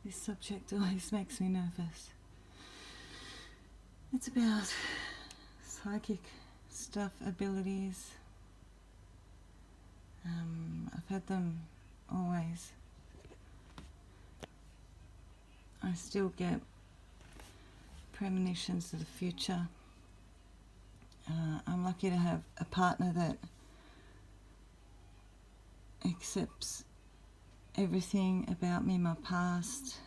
This subject always makes me nervous. It's about psychic stuff, abilities. I've had them always. I still get premonitions of the future. I'm lucky to have a partner that accepts everything about me, my past,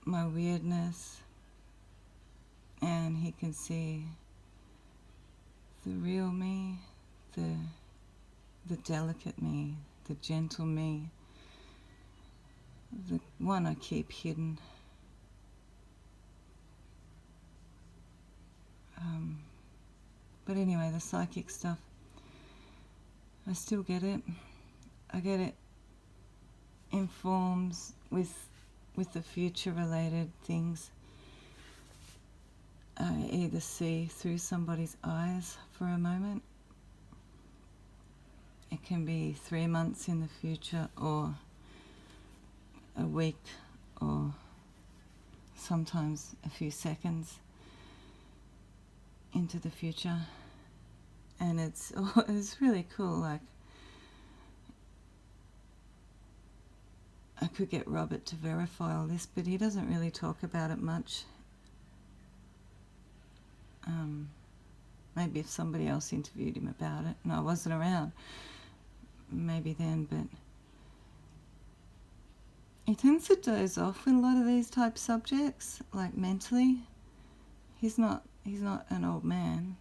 my weirdness, and he can see the real me, the delicate me, the gentle me, the one I keep hidden. But anyway, the psychic stuff, I still get it. I get it in forms with the future related things. I either see through somebody's eyes for a moment. It can be 3 months in the future, or a week, or sometimes a few seconds into the future. And it's really cool. Like, I could get Robert to verify all this, but he doesn't really talk about it much. Maybe if somebody else interviewed him about it and I wasn't around, maybe then, but he tends to doze off with a lot of these type subjects, like mentally. He's not an old man.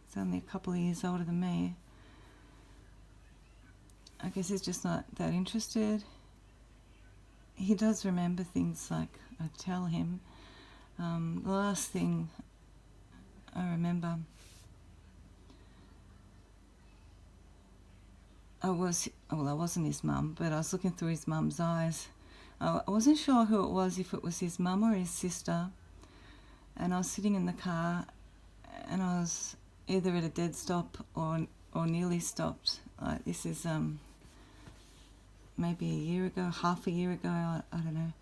He's only a couple of years older than me. I guess he's just not that interested. He does remember things like I tell him. The last thing I remember, I wasn't his mum, but I was looking through his mum's eyes. I wasn't sure who it was, if it was his mum or his sister. And I was sitting in the car, and I was either at a dead stop or nearly stopped. Like, this is maybe a year ago, half a year ago, I don't know.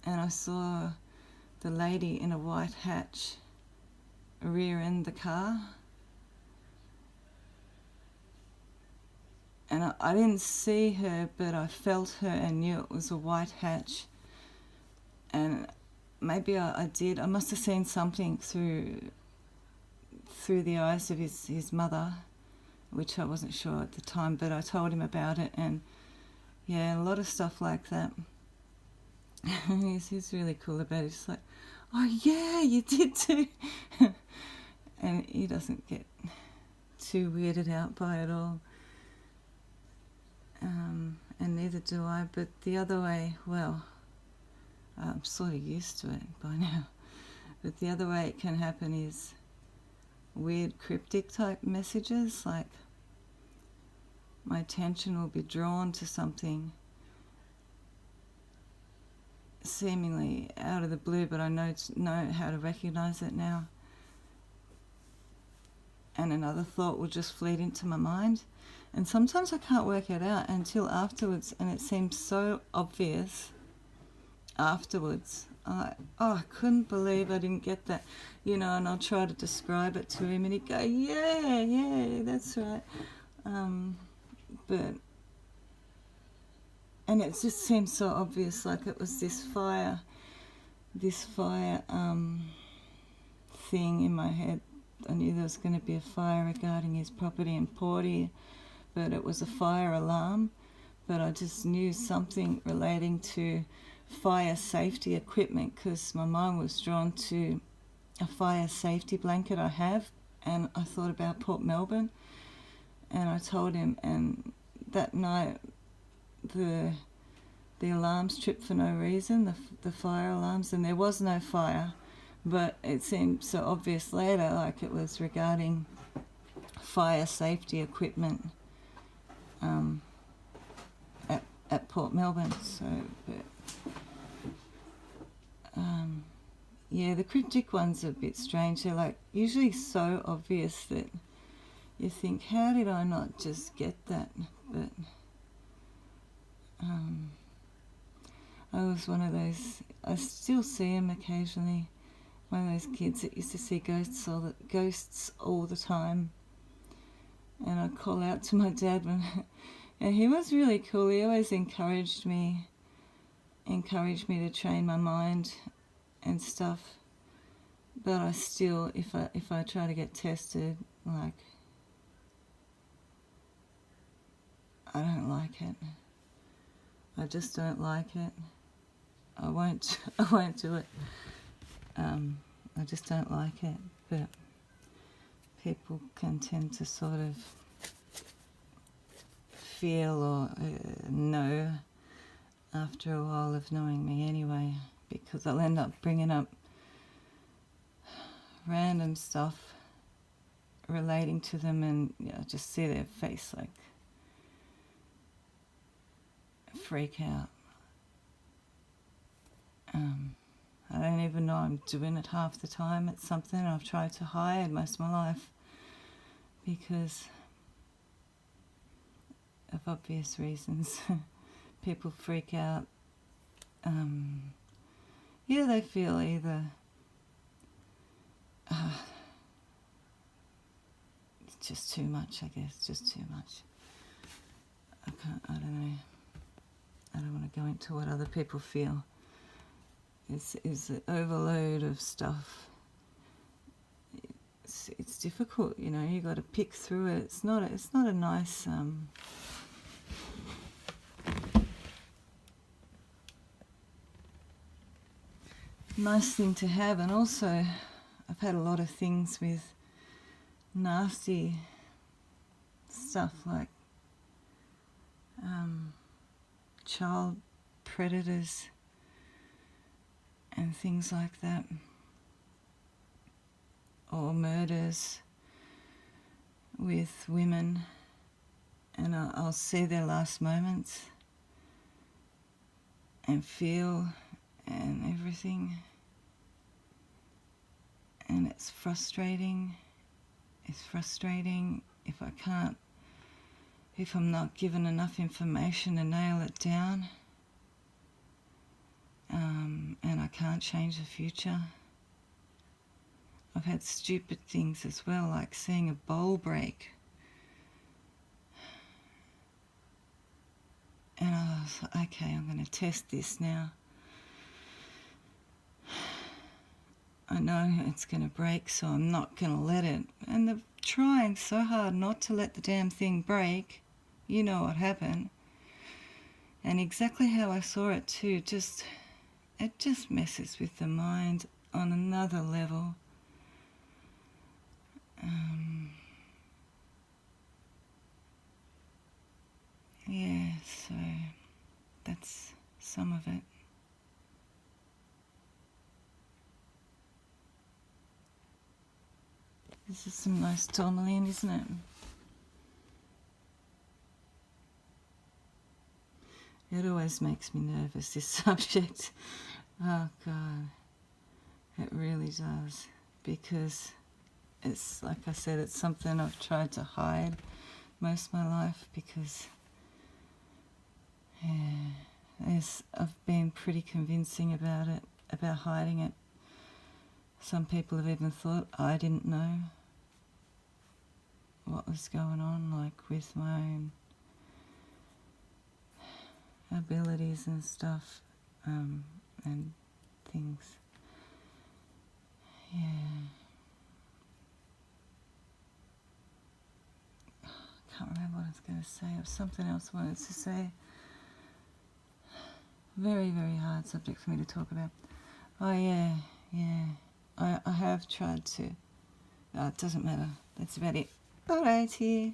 And I saw the lady in a white hatch rear end the car. And I didn't see her, but I felt her and knew it was a white hatch. And maybe I did. I must have seen something through the eyes of his mother, which I wasn't sure at the time, but I told him about it. And yeah, a lot of stuff like that. He's really cool about it. He's like, oh yeah, you did too. And he doesn't get too weirded out by it all. And neither do I. But the other way, well, I'm sort of used to it by now. But the other way it can happen is weird cryptic type messages, like my attention will be drawn to something seemingly out of the blue, but I know how to recognize it now. And another thought will just fleet into my mind. And sometimes I can't work it out until afterwards, and it seems so obvious afterwards. I couldn't believe I didn't get that, and I'll try to describe it to him, and he'd go, yeah, that's right. And it just seemed so obvious, like it was this fire thing in my head. I knew there was going to be a fire regarding his property in Porty, but it was a fire alarm. But I just knew something relating to fire safety equipment, because my mind was drawn to a fire safety blanket I have, and I thought about Port Melbourne, and I told him, and that night the alarms tripped for no reason, the fire alarms, and there was no fire, but it seemed so obvious later, like it was regarding fire safety equipment at Port Melbourne. So, but yeah, the cryptic ones are a bit strange. They're like usually so obvious that you think, how did I not just get that? But I was one of those, I still see them occasionally, one of those kids that used to see ghosts all the time. And I'd call out to my dad, and he was really cool. He always encouraged me to train my mind and stuff. But I still, if I try to get tested, like, I don't like it. I just don't like it. I won't do it. I just don't like it. But people can tend to sort of feel or know after a while of knowing me anyway, because I'll end up bringing up random stuff relating to them, and just see their face like freak out. I don't even know I'm doing it half the time. It's something I've tried to hide most of my life because of obvious reasons. People freak out. They feel either it's just too much, I guess, just too much. I don't know. I don't want to go into what other people feel. It's an overload of stuff. It's difficult, you got to pick through it. It's not a nice nice thing to have. And also I've had a lot of things with nasty stuff like child predators and things like that, or murders with women, and I'll see their last moments and feel and everything, and it's frustrating if I'm not given enough information to nail it down, and I can't change the future. I've had stupid things as well, like seeing a bowl break, and I was like, okay, I'm going to test this now. I know it's going to break, so I'm not going to let it. And they're trying so hard not to let the damn thing break. You know what happened. And exactly how I saw it too, it just messes with the mind on another level. So that's some of it. This is some nice tourmaline, isn't it? It always makes me nervous, this subject. Oh God, it really does, because it's, like I said, it's something I've tried to hide most of my life, because I've been pretty convincing about it, about hiding it. Some people have even thought I didn't know what was going on, like with my own abilities and stuff, and things. I can't remember what I was going to say. It was something else I wanted to say. Very, very hard subject for me to talk about. Oh yeah. I have tried to. It doesn't matter. That's about it. Alright, here.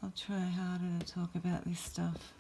I'll try harder to talk about this stuff.